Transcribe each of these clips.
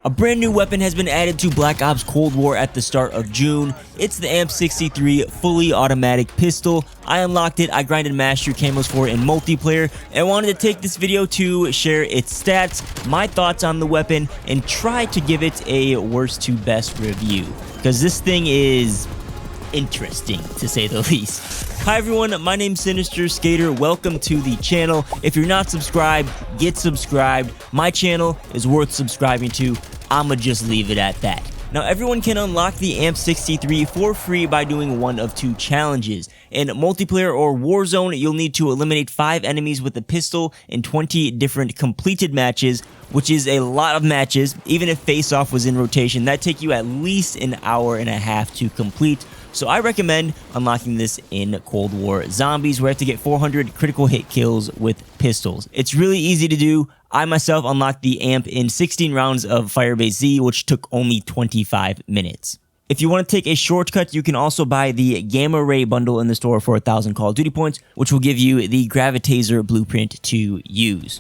A brand new weapon has been added to Black Ops Cold War at the start of June. It's the AMP63 fully automatic pistol. I unlocked it, I grinded mastery camos for it in multiplayer, and wanted to take this video to share its stats, my thoughts on the weapon, and try to give it a worst to best review. Because this thing is interesting, to say the least. Hi everyone, my name's Sinister Skater. Welcome to the channel. If you're not subscribed, get subscribed. My channel is worth subscribing to. I'ma just leave it at that. Now, everyone can unlock the AMP63 for free by doing one of two challenges. In multiplayer or Warzone, you'll need to eliminate 5 enemies with a pistol in 20 different completed matches, which is a lot of matches. Even if face-off was in rotation, that'd take you at least an hour and a half to complete. So I recommend unlocking this in Cold War Zombies, where you have to get 400 critical hit kills with pistols. It's really easy to do. I myself unlocked the AMP in 16 rounds of Firebase Z, which took only 25 minutes. If you want to take a shortcut, you can also buy the Gamma Ray bundle in the store for 1,000 Call of Duty points, which will give you the Gravitaser blueprint to use.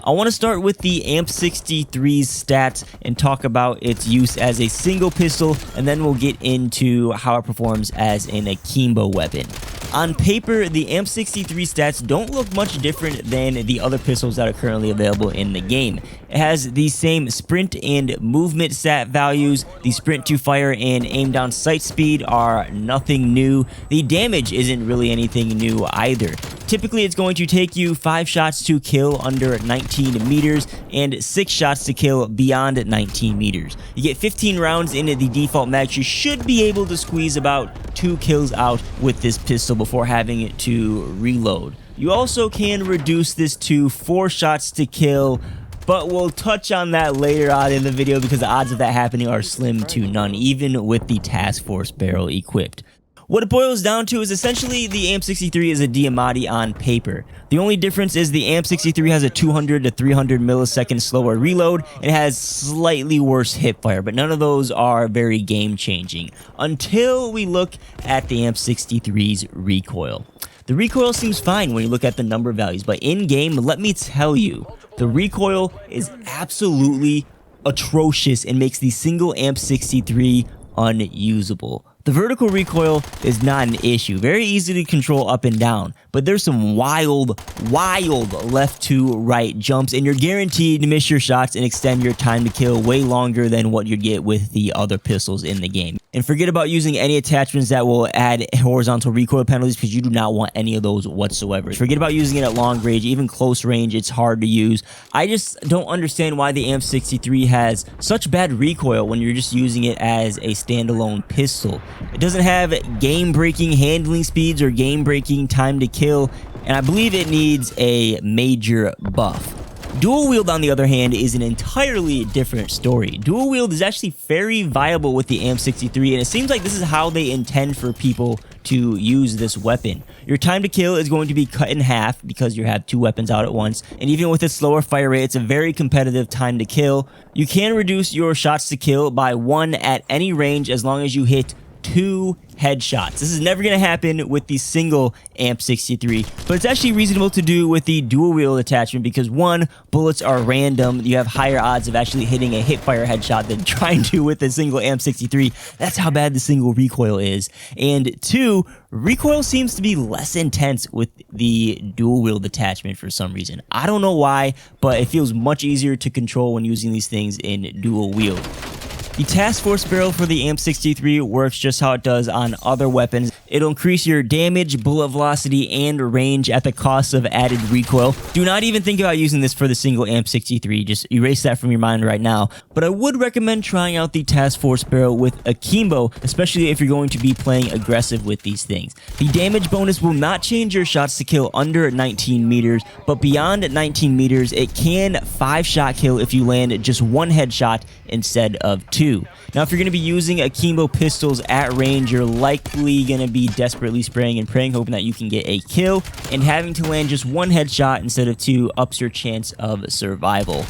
I want to start with the AMP63's stats and talk about its use as a single pistol, and then we'll get into how it performs as an akimbo weapon. On paper, the AMP63 stats don't look much different than the other pistols that are currently available in the game. It has the same sprint and movement stat values. The sprint to fire and aim down sight speed are nothing new. The damage isn't really anything new either. Typically, it's going to take you 5 shots to kill under 19 meters and 6 shots to kill beyond 19 meters. You get 15 rounds into the default max. You should be able to squeeze about 2 kills out with this pistol before having to reload. You also can reduce this to 4 shots to kill, but we'll touch on that later on in the video because the odds of that happening are slim to none, even with the task force barrel equipped. What it boils down to is essentially the AMP63 is a Diamatti on paper. The only difference is the AMP63 has a 200 to 300 millisecond slower reload and has slightly worse hipfire, but none of those are very game changing until we look at the AMP63's recoil. The recoil seems fine when you look at the number values, but in game, let me tell you, the recoil is absolutely atrocious and makes the single AMP63 unusable. The vertical recoil is not an issue, very easy to control up and down, but there's some wild left to right jumps, and you're guaranteed to miss your shots and extend your time to kill way longer than what you'd get with the other pistols in the game. And forget about using any attachments that will add horizontal recoil penalties, because you do not want any of those whatsoever. Forget about using it at long range, even close range, it's hard to use. I just don't understand why the AMP63 has such bad recoil when you're just using it as a standalone pistol. It doesn't have game-breaking handling speeds or game-breaking time to kill, and I believe it needs a major buff. Dual wield, on the other hand, is an entirely different story. Dual wield is actually very viable with the AMP63, and it seems like this is how they intend for people to use this weapon. Your time to kill is going to be cut in half because you have 2 weapons out at once, and even with its slower fire rate, it's a very competitive time to kill. You can reduce your shots to kill by 1 at any range as long as you hit 2 headshots. This is never going to happen with the single AMP63, but it's actually reasonable to do with the dual wield attachment because 1, bullets are random. You have higher odds of actually hitting a hipfire headshot than trying to with a single AMP63. That's how bad the single recoil is. And 2, recoil seems to be less intense with the dual wield attachment for some reason. I don't know why, but it feels much easier to control when using these things in dual wield. The task force barrel for the AMP63 works just how it does on other weapons. It'll increase your damage, bullet velocity, and range at the cost of added recoil. Do not even think about using this for the single AMP63, just erase that from your mind right now. But I would recommend trying out the task force barrel with akimbo, especially if you're going to be playing aggressive with these things. The damage bonus will not change your shots to kill under 19 meters, but beyond 19 meters, it can 5-shot kill if you land just 1 headshot instead of 2. Now, if you're going to be using akimbo pistols at range, you're likely going to be desperately spraying and praying, hoping that you can get a kill, and having to land just 1 headshot instead of 2 ups your chance of survival.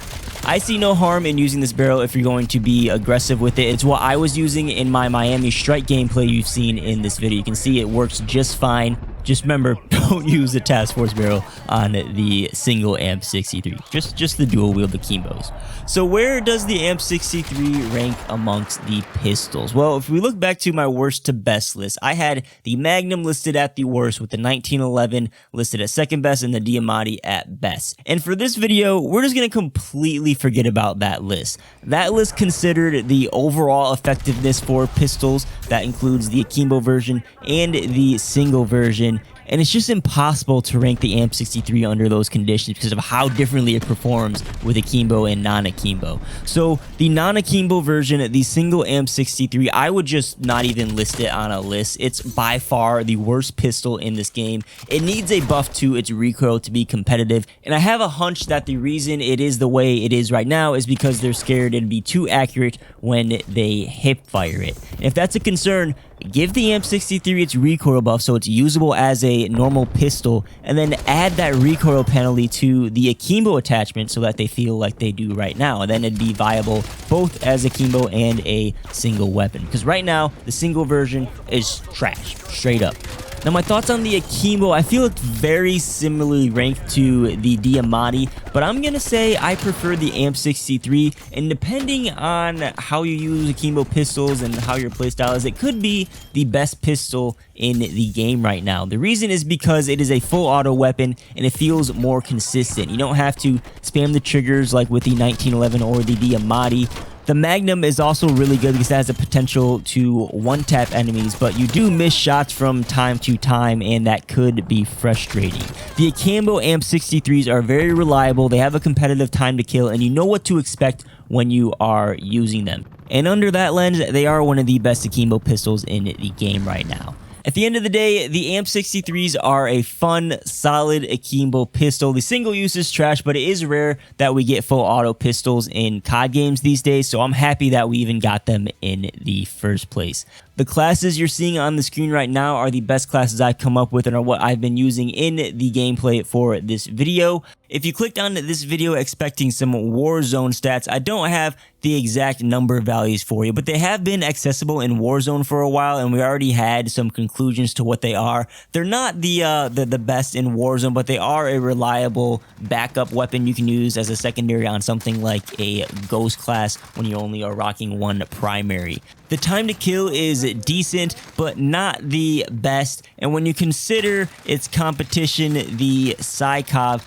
I see no harm in using this barrel if you're going to be aggressive with it. It's what I was using in my Miami Strike gameplay you've seen in this video. You can see it works just fine. Just remember, don't use the task force barrel on the single AMP63. Just the dual wield, the akimbos. So where does the AMP63 rank amongst the pistols? Well, if we look back to my worst to best list, I had the Magnum listed at the worst with the 1911 listed at second best and the Diamatti at best. And for this video, we're just going to completely forget about that list. That list considered the overall effectiveness for pistols. That includes the akimbo version and the single version. And it's just impossible to rank the AMP63 under those conditions because of how differently it performs with akimbo and non-akimbo. So the non-akimbo version, the single AMP63, I would just not even list it on a list. It's by far the worst pistol in this game. It needs a buff to its recoil to be competitive. And I have a hunch that the reason it is the way it is right now is because they're scared it'd be too accurate when they hip fire it. And if that's a concern, give the AMP63 its recoil buff so it's usable as a normal pistol, and then add that recoil penalty to the akimbo attachment so that they feel like they do right now. And then it'd be viable both as akimbo and a single weapon. Because right now, the single version is trash, straight up. Now, my thoughts on the akimbo, I feel it's very similarly ranked to the Diamatti, but I'm going to say I prefer the AMP63, and depending on how you use akimbo pistols and how your playstyle is, it could be the best pistol in the game right now. The reason is because it is a full auto weapon and it feels more consistent. You don't have to spam the triggers like with the 1911 or the Diamatti. The Magnum is also really good because it has a potential to one-tap enemies, but you do miss shots from time to time, and that could be frustrating. The akimbo AMP63s are very reliable, they have a competitive time to kill, and you know what to expect when you are using them. And under that lens, they are one of the best akimbo pistols in the game right now. At the end of the day, the AMP63s are a fun, solid akimbo pistol. The single use is trash, but it is rare that we get full auto pistols in COD games these days, so I'm happy that we even got them in the first place. The classes you're seeing on the screen right now are the best classes I've come up with and are what I've been using in the gameplay for this video. If you clicked on this video expecting some Warzone stats, I don't have the exact number values for you, but they have been accessible in Warzone for a while, and we already had some conclusions to what they are. They're not the best in Warzone, but they are a reliable backup weapon you can use as a secondary on something like a Ghost class when you only are rocking one primary. The time to kill is decent, but not the best, and when you consider its competition, the Psychov,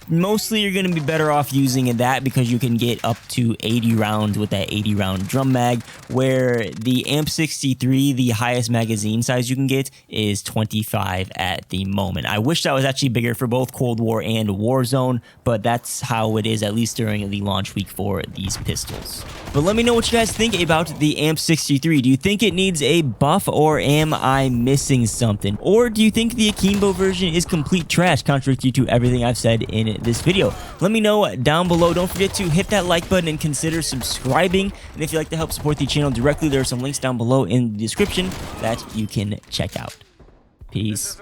mostly you're going to be better off using that because you can get up to 80 rounds with that 80 round drum mag, where the AMP63, the highest magazine size you can get is 25 at the moment. I wish that was actually bigger for both Cold War and Warzone, but that's how it is, at least during the launch week for these pistols. But let me know what you guys think about the AMP63. Do you think it needs a buff, or am I missing something? Or do you think the akimbo version is complete trash, contrary to everything I've said in this video? Let me know down below. Don't forget to hit that like button and consider subscribing. And if you'd like to help support the channel directly, there are some links down below in the description that you can check out. Peace.